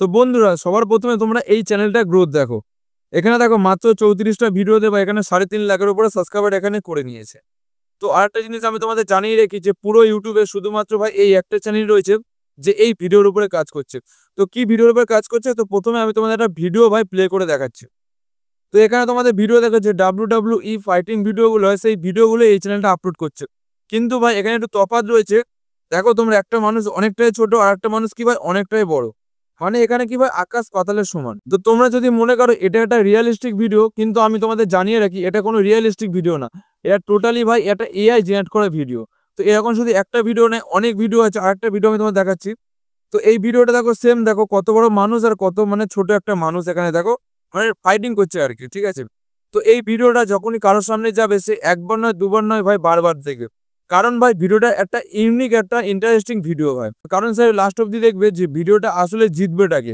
তো বন্ধুরা, সবার প্রথমে তোমরা এই চ্যানেলটা গ্রোথ দেখো। এখানে দেখো মাত্র 34টা ভিডিও দেবা, এখানে 3.5 লাখের উপরে সাবস্ক্রাইবার এখানে করে নিয়েছে। তো আরেকটা জিনিস আমি তোমাদের জানিয়ে রাখি যে পুরো ইউটিউবে শুধুমাত্র ভাই এই একটা চ্যানেল রয়েছে যে এই ভিডিওর উপরে কাজ করছে। তো কি ভিডিওর উপরে কাজ করছে, তো প্রথমে আমি তোমাদের একটা ভিডিও ভাই প্লে করে দেখাচ্ছি। তো এখানে তোমাদের ভিডিও দেখো যে WWE ফাইটিং ভিডিওগুলো হয়, সেই ভিডিওগুলো এই চ্যানেলটা আপলোড করছে। কিন্তু ভাই এখানে একটু তফাৎ রয়েছে। দেখো তোমরা, একটা মানুষ অনেকটাই ছোট আর একটা মানুষ কি ভাই অনেকটাই বড়। মানে এখানে কি ভাই আকাশ পাতালের সমান। তো তোমরা যদি মনে করো এটা একটা রিয়েলিস্টিক ভিডিও, কিন্তু আমি তোমাদের জানিয়ে রাখি এটা কোনো রিয়েলিস্টিক ভিডিও না। এটা টোটালি ভাই এটা এআই জেনারেট করা ভিডিও। তো এরকম শুধু একটা ভিডিও নয়, অনেক ভিডিও আছে। আরেকটা ভিডিও আমি তোমাদের দেখাচ্ছি। তো এই ভিডিওটা দেখো, সেম দেখো কত বড় মানুষ আর কত মানে ছোট একটা মানুষ এখানে দেখো মানে ফাইটিং করছে আর কি, ঠিক আছে। তো এই ভিডিওটা যখনই কারোর সামনে যাবে সে একবার নয় দুবার নয় ভাই বারবার দেখবে। কারণ ভাই ভিডিওটা একটা ইউনিক একটা ইন্টারেস্টিং ভিডিও ভাই। কারণ স্যার লাস্ট অব্দি দেখবে যে ভিডিওটা আসলে জিতবেটাকে।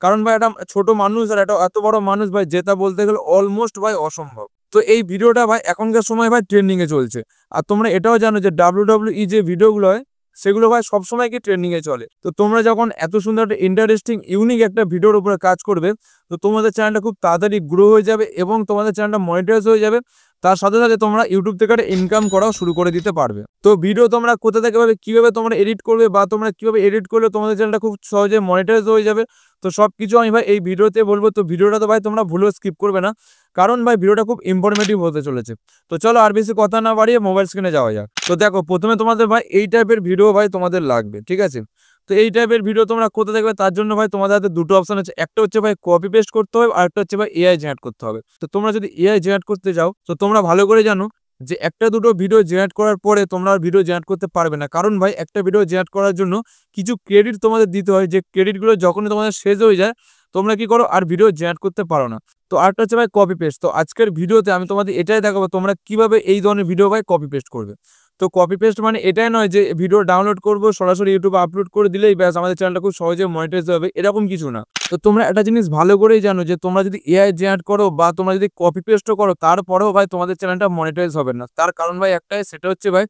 কারণ ভাই একটা ছোট মানুষ আর একটা এত বড় মানুষ ভাই জেতা বলতে গেলে অলমোস্ট ভাই অসম্ভব। তো এই ভিডিওটা ভাই এখনকার সময় ভাই ট্রেন্ডিং এ চলছে। আর তোমরা এটাও জানো যে WWE যে ভিডিওগুলো হয় সেগুলো ভাই সবসময় কি ট্রেন্ডিং এ চলে। তো তোমরা যখন এত সুন্দর একটা ইন্টারেস্টিং ইউনিক একটা ভিডিওর উপরে কাজ করবে, তো তোমাদের চ্যানেলটা খুব তাড়াতাড়ি গ্রো হয়ে যাবে এবং তোমাদের চ্যানেলটা মনিটাইজ হয়ে যাবে। তার সাথে সাথে তোমরা ইউটিউব থেকে একটা ইনকাম করাও শুরু করে দিতে পারবে। তো ভিডিও তোমরা কোথা থেকে পাবে, কিভাবে তোমরা এডিট করবে, বা তোমরা কিভাবে এডিট করলে তোমাদের চ্যানেলটা খুব সহজে মনিটাইজ হয়ে যাবে, তো সবকিছু আমি ভাই এই ভিডিওতে বলবো। তো ভিডিওটা তো ভাই তোমরা ভুলেও স্কিপ করবে না, কারণ ভাই ভিডিওটা খুব ইনফরমেটিভ হতে চলেছে। তো চলো আর বেশি কথা না বাড়িয়ে মোবাইল স্ক্রিনে যাওয়া যাক। তো দেখো প্রথমে তোমাদের ভাই এই টাইপের ভিডিও ভাই তোমাদের লাগবে, ঠিক আছে। তো এই টাইপের ভিডিও তোমরা কোথা দেখবে, তার জন্য ভাই তোমাদের হাতে দুটো অপশন আছে। একটা হচ্ছে ভাই কপি পেস্ট করতে হবে, আর একটা হচ্ছে ভাই এআই জেনারেট করতে হবে। তো তোমরা যদি এআই জেনারেট করতে যাও, তো তোমরা ভালো করে জানো যে একটা দুটো ভিডিও জেনারেট করার পরে তোমরা আর ভিডিও জেনারেট করতে পারবে না। কারণ ভাই একটা ভিডিও জেনারেট করার জন্য কিছু ক্রেডিট তোমাদের দিতে হয়, যে ক্রেডিটগুলো যখনই তোমাদের শেষ হয়ে যায় তোমরা কি করো আর ভিডিও জেনারেট করতে পারো না। তো আরেকটা হচ্ছে ভাই কপি পেস্ট। তো আজকের ভিডিওতে আমি তোমাদের এটাই দেখাবো তোমরা কিভাবে এই ধরনের ভিডিও ভাই কপি পেস্ট করবে। তো কপি পেস্ট মানে এটাই নয় যে ভিডিও ডাউনলোড করবো সরাসরি ইউটিউবে আপলোড করে দিলেই ব্যাস আমাদের চ্যানেলটা খুব সহজে মনিটাইজ হবে, এরকম কিছু না। তো তোমরা একটা জিনিস ভালো করেই জানো যে তোমরা যদি এআই জেনারেট করো বা তোমরা যদি কপি পেস্টও করো, তারপরেও ভাই তোমাদের চ্যানেলটা মনিটাইজ হবে না। তার কারণ ভাই একটাই, সেটা হচ্ছে ভাই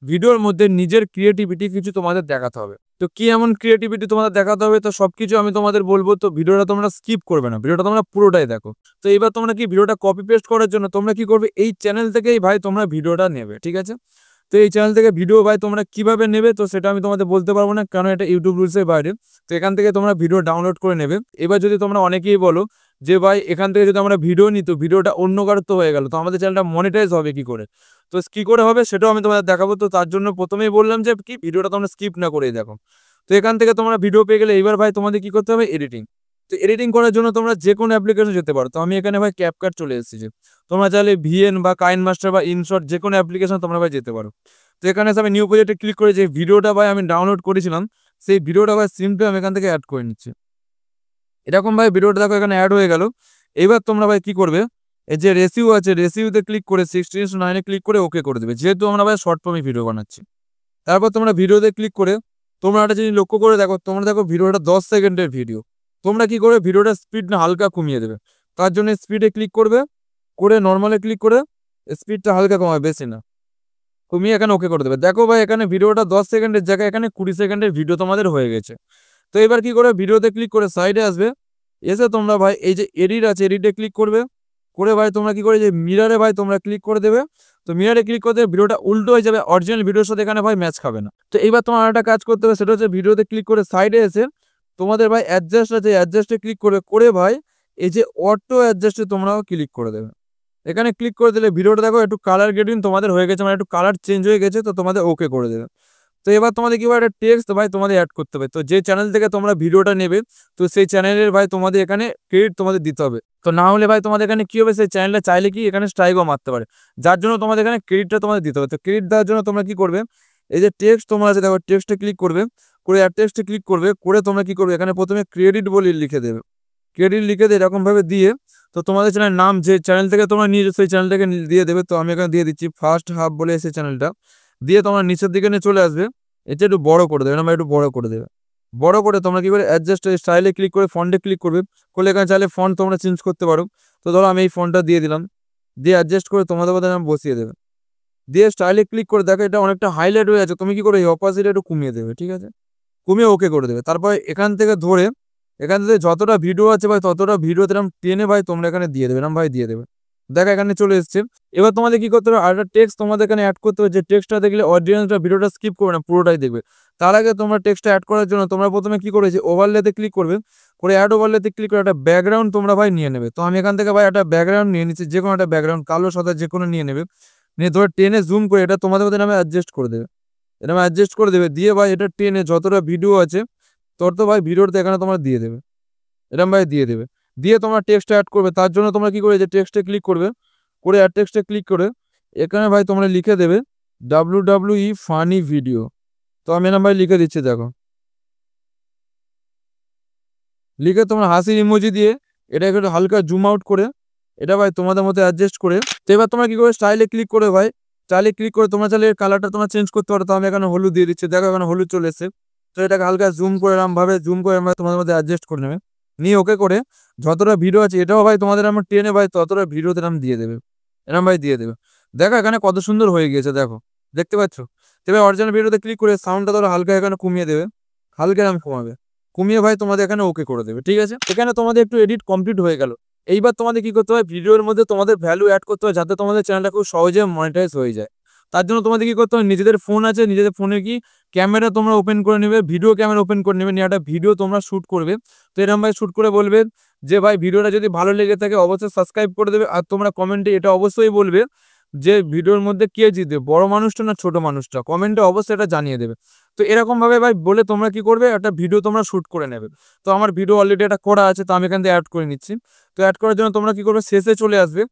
ভিডিওর মধ্যে নিজের ক্রিয়েটিভিটি কিছু তোমাদের দেখাতে হবে। তো কি এমন ক্রিয়েটিভিটি তোমাদের দেখাতে হবে, তো সবকিছু আমি তোমাদের বলবো। তো ভিডিওটা তোমরা স্কিপ করবে না, ভিডিওটা তোমরা পুরোটাই দেখো। তো এবার তোমরা কি ভিডিওটা কপি পেস্ট করার জন্য তোমরা কি করবে, এই চ্যানেল থেকেই ভাই তোমরা ভিডিওটা নেবে, ঠিক আছে। তো এই চ্যানেল থেকে ভিডিও ভাই তোমরা কিভাবে নেবে, তো সেটা আমি তোমাদের বলতে পারবো না, কারণ এটা ইউটিউব রুলসের বাইরে। তো এখান থেকে তোমরা ভিডিও ডাউনলোড করে নেবে। এবার যদি তোমরা অনেকেই বলো যে ভাই এখান থেকে যদি আমরা ভিডিও নিই তো ভিডিওটা অন্য কারোর তো হয়ে গেল, তো আমাদের চ্যানেলটা মনিটাইজ হবে কি করে। তো কি করে হবে সেটাও আমি তোমাদের দেখাবো। তো তার জন্য প্রথমেই বললাম যে কি ভিডিওটা তোমরা স্কিপ না করেই দেখো। তো এখান থেকে তোমরা ভিডিও পেয়ে গেলে এইবার ভাই তোমাদের কি করতে হবে, এডিটিং। তো এডিটিং করার জন্য তোমরা যে কোনো অ্যাপ্লিকেশন যেতে পারো। তো আমি এখানে ভাই ক্যাপকাট চলে এসেছি। তোমরা চাইলে ভিএন বা কাইন মাস্টার বা ইনশট যে কোনো অ্যাপ্লিকেশন তোমরা ভাই যেতে পারো। তো এখানে আমি নিউ প্রজেক্টে ক্লিক করে যে ভিডিওটা ভাই আমি ডাউনলোড করেছিলাম, সেই ভিডিওটা ভাই সিম্পলি আমি এখান থেকে অ্যাড করে নিচ্ছি। এরকম ভাই ভিডিওটা দেখো এখানে অ্যাড হয়ে গেল। এবার তোমরা ভাই কি করবে, এই যে রেসিউ আছে রেসিউতে ক্লিক করে 16:9 ক্লিক করে ওকে করে দেবে, যেহেতু আমরা ভাই শর্ট ফর্মে ভিডিও বানাচ্ছি। তারপর তোমরা ভিডিওতে ক্লিক করে তোমরা একটা জিনিস লক্ষ্য করে দেখো, তোমরা দেখো ভিডিওটা 10 সেকেন্ডের ভিডিও। তোমরা কি করবে, ভিডিওটা স্পিড না হালকা কমিয়ে দেবে। তার জন্য স্পিডে ক্লিক করবে, করে নর্মালে ক্লিক করে স্পিডটা হালকা কমাবে, বেশি না, কমিয়ে এখানে ওকে করে দেবে। দেখো ভাই এখানে ভিডিওটা 10 সেকেন্ডের জায়গায় এখানে 20 সেকেন্ডের ভিডিও তোমাদের হয়ে গেছে। তো এবার কি করে, ভিডিওতে ক্লিক করে সাইডে আসবে, এসে তোমরা ভাই এই যে এডিট আছে এডিটে ক্লিক করবে। করে ভাই তোমরা কি করে, যে মিররে ভাই তোমরা ক্লিক করে দেবে। তো মিররে ক্লিক করতে ভিডিওটা উল্টো হয়ে যাবে, অরিজিনাল ভিডিওর সাথে এখানে ভাই ম্যাচ খাবে না। তো এইবার তোমার একটা কাজ করতে হবে, সেটা হচ্ছে ভিডিওতে ক্লিক করে সাইডে এসে তোমাদের ভাই অ্যাডজাস্ট আছে অ্যাডজাস্টে ক্লিক করে করে ভাই এই যে অটো অ্যাডজাস্টে তোমরাও ক্লিক করে দেবে। এখানে ক্লিক করে দিলে ভিডিওটা দেখো একটু কালার গ্রেডিং তোমাদের হয়ে গেছে, মানে একটু কালার চেঞ্জ হয়ে গেছে, তো তোমাদের ওকে করে দেবে। তো এবার তোমাদের কি একটা টেক্সট ভাই তোমাদের অ্যাড করতে হবে। তো যে চ্যানেল থেকে তোমরা ভিডিওটা নেবে, তো সেই চ্যানেলের ভাই তোমাদের এখানে ক্রেডিট তোমাদের দিতে হবে। তো না হলে ভাই তোমাদের এখানে কি হবে, সেই চ্যানেলটা চাইলে কি এখানে স্ট্রাইকও মারতে পারে, যার জন্য তোমাদের এখানে ক্রেডিটটা তোমাদের দিতে হবে। তো ক্রেডিট দেওয়ার জন্য তোমরা কি করবে, এই যে টেক্সট তোমরা আছে দেখো টেক্সটে ক্লিক করবে, করে অ্যাড টেক্সটে ক্লিক করবে, করে তোমরা কি করবে, এখানে প্রথমে ক্রেডিট বলে লিখে দেবে। ক্রেডিট লিখে দিয়ে এরকম ভাবে দিয়ে, তো তোমাদের চ্যানেলের নাম যে চ্যানেল থেকে তোমরা নিয়ে সেই চ্যানেলটাকে দিয়ে দেবে। তো আমি এখানে দিয়ে দিচ্ছি ফার্স্ট হাফ বলে সেই চ্যানেলটা দিয়ে তোমরা নিচের দিকে নিয়ে চলে আসবে। এটা একটু বড় করে দেবে, না একটু বড় করে দেবে। বড় করে তোমরা কি করে অ্যাডজাস্ট স্টাইলে ক্লিক করে ফন্টে ক্লিক করবে, করলে এখানে চাইলে ফন্ট তোমরা চেঞ্জ করতে পারো। তো ধরো আমি এই ফন্টটা দিয়ে দিলাম, দিয়ে অ্যাডজাস্ট করে তোমাদের মধ্যে নাম বসিয়ে দেবে। দিয়ে স্টাইলে ক্লিক করে দেখো এটা অনেকটা হাইলাইট হয়ে আছে, তুমি কি করে এই অপাসিটি একটু কমিয়ে দেবে, ঠিক আছে, কমিয়ে ওকে করে দেবে। তারপর এখান থেকে ধরে এখান থেকে যতটা ভিডিও আছে ভাই ততটা ভিডিওতে এরকম টেনে ভাই তোমরা এখানে দিয়ে দেবে, এরকম ভাই দিয়ে দেবে। দেখো এখানে চলে এসছে। এবার তোমাদের কি করতে হবে, আর একটা টেক্সট তোমাদের এখানে অ্যাড করতে হবে, যে টেক্সটটা দেখলে অডিয়েন্সরা ভিডিওটা স্কিপ করবে না, পুরোটাই দেখবে। তার আগে তোমরা টেক্সটটা অ্যাড করার জন্য তোমরা প্রথমে কি করেছে, ওভারলেতে ক্লিক করবে, করে অ্যাড ওভারলেতে ক্লিক করে একটা ব্যাকগ্রাউন্ড তোমরা ভাই নিয়ে নেবে। তো আমি এখান থেকে ভাই একটা ব্যাকগ্রাউন্ড নিয়ে নিচ্ছি, যে কোনো একটা ব্যাকগ্রাউন্ড কালো সাদা যে কোনো নিয়ে নেবে, নিয়ে ধরে টেনে জুম করে এটা তোমাদের মধ্যে নামে অ্যাডজাস্ট করে দেবে, এরকম অ্যাডজাস্ট করে দেবে। দিয়ে ভাই এটা টেনে যতটা ভিডিও আছে তত ভাই ভিডিওটা এখানে তোমরা দিয়ে দেবে, এরকম ভাই দিয়ে দেবে। দিয়ে তোমরা টেক্সট অ্যাড করবে, তার জন্য তোমরা কি করে, যে টেক্সটে ক্লিক করবে, করে অ্যাড টেক্সটে ক্লিক করে এখানে ভাই তোমরা লিখে দেবে WWE ফানি ভিডিও। তো আমি এরকম ভাই লিখে দিচ্ছি, দেখো লিখে তোমরা হাসির ইমোজি দিয়ে এটা একটু হালকা জুম আউট করে এটা ভাই তোমাদের মধ্যে অ্যাডজাস্ট করে। তো এবার তোমরা কি করে, স্টাইলে ক্লিক করে ভাই, স্টাইলে ক্লিক করে তোমরা চাইলে কালারটা তোমরা চেঞ্জ করতে পারো। তো আমি এখানে হলুদ দিয়ে দিচ্ছি, দেখো এখানে হলুদ চলে এসেছে। তো এটাকে হালকা জুম করে এরকম ভাবে জুম করে আমরা তোমাদের মধ্যে অ্যাডজাস্ট করে নেবে, নিয়ে ওকে করে যতটা ভিডিও আছে এটাও ভাই তোমাদের আমরা টেনে ভাই ততটা ভিডিওতে এরকম দিয়ে দেবে, এরকম ভাই দিয়ে দেবে। দেখো এখানে কত সুন্দর হয়ে গিয়েছে, দেখো দেখতে পাচ্ছ। তবে অরিজিনাল ভিডিওতে ক্লিক করে সাউন্ডটা ধরো হালকা এখানে কমিয়ে দেবে, হালকা এরকম কমাবে, কমিয়ে ভাই তোমাদের এখানে ওকে করে দেবে, ঠিক আছে। এখানে তোমাদের একটু এডিট কমপ্লিট হয়ে গেল। এইবার তোমাদের কি করতে হয়, ভিডিওর মধ্যে তোমাদের ভ্যালু অ্যাড করতে হয়, যাতে তোমাদের চ্যানেলটা খুব সহজে মনিটাইজ হয়ে যায়। তার জন্য তোমাদের কি করতে হয়, নিজেদের ফোন আছে, নিজেদের ফোনে কি ক্যামেরা তোমরা ওপেন করে নেবে, ভিডিও ক্যামেরা ওপেন করে নেবে, নিয়ে একটা ভিডিও তোমরা শ্যুট করবে। তো এরকম ভাই শ্যুট করে বলবে যে ভাই ভিডিওটা যদি ভালো লেগে থাকে অবশ্যই সাবস্ক্রাইব করে দেবে। আর তোমরা কমেন্টে এটা অবশ্যই বলবে যে ভিডিওর মধ্যে কে জিতবে, বড় মানুষটা না ছোট মানুষটা, কমেন্টে অবশ্যই এটা জানিয়ে দেবে। তো এরকম ভাবে ভাই বলে তোমরা কি করবে, একটা ভিডিও তোমরা শ্যুট করে নেবে। তো আমার ভিডিও অলরেডি এটা করা আছে, তো আমি এখান থেকে অ্যাড করে নিচ্ছি। তো অ্যাড করার জন্য তোমরা কি করবে, শেষে চলে আসবে,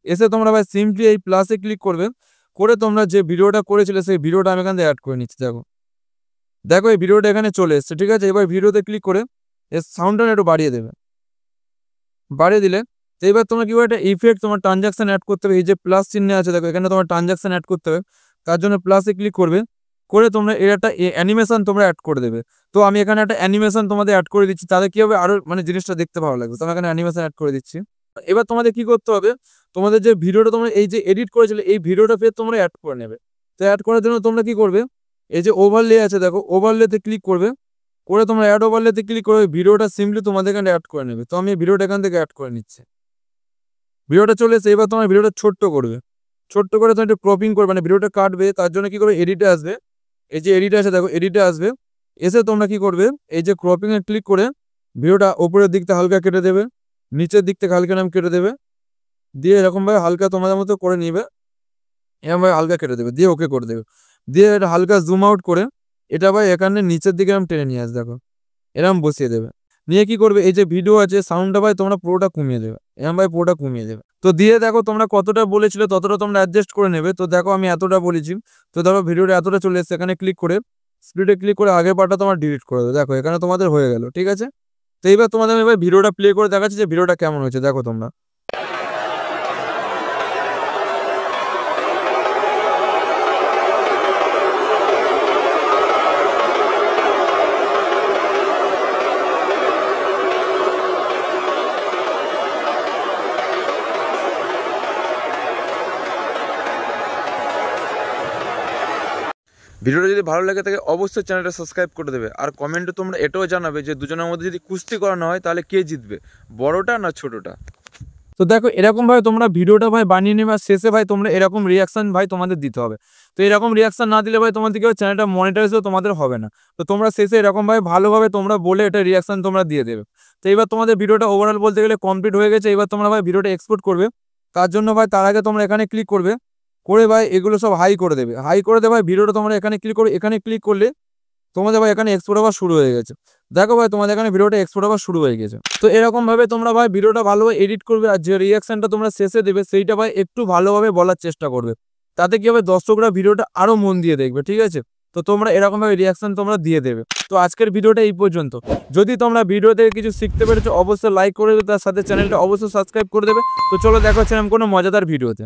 এসে তোমরা ভাই সিম্পলি এই প্লাসে ক্লিক করবে, করে তোমরা যে ভিডিওটা করেছিলে সেই ভিডিওটা আমি এখান থেকে অ্যাড করে নিচ্ছি। দেখো দেখো এই ভিডিওটা এখানে চলে এসছে, ঠিক আছে। এবার ভিডিওতে ক্লিক করে এর সাউন্ডটা একটু বাড়িয়ে দেবে, বাড়িয়ে দিলে তো এবার তোমরা কি করে একটা ইফেক্ট তোমার ট্রানজাকশন অ্যাড করতে হবে। এই যে প্লাস চিহ্ন আছে দেখো, এখানে তোমার ট্রানজাকশন অ্যাড করতে হবে। তার জন্য প্লাসে ক্লিক করবে, করে তোমরা এর একটা অ্যানিমেশন তোমরা অ্যাড করে দেবে। তো আমি এখানে একটা অ্যানিমেশন তোমাদের অ্যাড করে দিচ্ছি, তাহলে কি হবে, আরো মানে জিনিসটা দেখতে ভালো লাগবে। তো আমি এখানে অ্যানিমেশন অ্যাড করে দিচ্ছি। এবার তোমাদের কি করতে হবে, তোমাদের যে ভিডিওটা তোমরা এই যে এডিট করেছিলে এই ভিডিওটা ফের তোমরা অ্যাড করে নেবে। তো অ্যাড করার জন্য তোমরা কি করবে, এই যে ওভারলে আছে দেখো, ওভারলেতে ক্লিক করবে, করে তোমরা অ্যাড ওভারলেতে ক্লিক করে ভিডিওটা সিম্পলি তোমাদের এখানে অ্যাড করে নেবে। তো আমি ভিডিওটা এখান থেকে অ্যাড করে নিচ্ছি, ভিডিওটা চলে এসে। এবার তোমার ভিডিওটা ছোট্ট করবে, ছোট্ট করে তুমি একটু ক্রপিং করবে, মানে ভিডিওটা কাটবে। তার জন্য কি করবে, এডিটে আসবে, এই যে এডিটে আছে দেখো, এডিটে আসবে, এসে তোমরা কি করবে, এই যে ক্রপিং এ ক্লিক করে ভিডিওটা উপরের দিক থেকে হালকা কেটে দেবে, নিচের দিক থেকে হালকা নাম কেটে দেবে, দিয়ে এরকমভাবে হালকা তোমাদের মতো করে নিবে, এরকমভাবে হালকা কেটে দেবে, দিয়ে ওকে করে দেবে। দিয়ে এটা হালকা জুম আউট করে এটা ভাই এখানে নিচের দিকে এরকম টেনে নিয়ে আসবে, দেখো এরকম বসিয়ে দেবে। নিয়ে কি করবে, এই যে ভিডিও আছে সাউন্ডটা ভাই তোমরা পুরোটা কমিয়ে দেবে, এরকম ভাই পুরোটা কমিয়ে দেবে। তো দিয়ে দেখো তোমরা কতটা বলেছিলে ততটা তোমরা অ্যাডজাস্ট করে নেবে। তো দেখো আমি এতটা বলেছি, তো ধরো ভিডিওটা এতটা চলে এসছে, এখানে ক্লিক করে স্প্লিটে ক্লিক করে আগের পার্টটা তোমার ডিলিট করে দেবে। দেখো এখানে তোমাদের হয়ে গেল, ঠিক আছে। তো এইবার তোমাদের আমি এবার ভিডিওটা প্লে করে দেখাচ্ছি যে ভিডিওটা কেমন হয়েছে, দেখো তোমরা। ভিডিওটা যদি ভালো লাগে থাকে অবশ্যই চ্যানেলটা সাবস্ক্রাইব করে দেবে। আর কমেন্টে তোমরা এটাও জানাবে যে দুজনের মধ্যে যদি কুস্তি করানো হয় তাহলে কে জিতবে, বড়টা না ছোটটা। তো দেখো এরকমভাবে তোমরা ভিডিওটা ভাই বানিয়ে নেবে, আর শেষে ভাই তোমরা এরকম রিয়াকশান ভাই তোমাদের দিতে হবে। তো এরকম রিয়াকশান না দিলে ভাই তোমাদের কি চ্যানেলটা মনিটাইজও তোমাদের হবে না। তো তোমরা শেষে এরকমভাবে ভালোভাবে তোমরা বলে এটা রিয়াকশান তোমরা দিয়ে দেবে। তো এবার তোমাদের ভিডিওটা ওভারঅল বলতে গেলে কমপ্লিট হয়ে গেছে। এবার তোমরা ভাই ভিডিওটা এক্সপোর্ট করবে, তার জন্য ভাই তার আগে তোমরা এখানে ক্লিক করবে, করে ভাই এগুলো সব হাই করে দেবে, হাই করে দেবে ভাই ভিডিওটা তোমরা এখানে ক্লিক করবে। এখানে ক্লিক করলে তোমাদের ভাই এখানে এক্সপোর্ট হওয়া শুরু হয়ে গেছে, দেখো ভাই তোমাদের এখানে ভিডিওটা এক্সপোর্ট হওয়া শুরু হয়ে গেছে। তো এরকম ভাবে তোমরা ভাই ভিডিওটা ভালোভাবে এডিট করবে, আর যে রিয়াকশনটা তোমরা শেষে দেবে সেইটা ভাই একটু ভালোভাবে বলার চেষ্টা করবে, তাতে কি হবে দর্শকরা ভিডিওটা আরো মন দিয়ে দেখবে, ঠিক আছে। তো তোমরা এরকম ভাবে রিয়াকশন তোমরা দিয়ে দেবে। তো আজকের ভিডিওটা এই পর্যন্ত। যদি তোমরা ভিডিও থেকে কিছু শিখতে পেরেছো অবশ্যই লাইক করে দেবে, তার সাথে চ্যানেলটা অবশ্যই সাবস্ক্রাইব করে দেবে। তো চলো দেখা হচ্ছে কোনো মজাদার ভিডিওতে।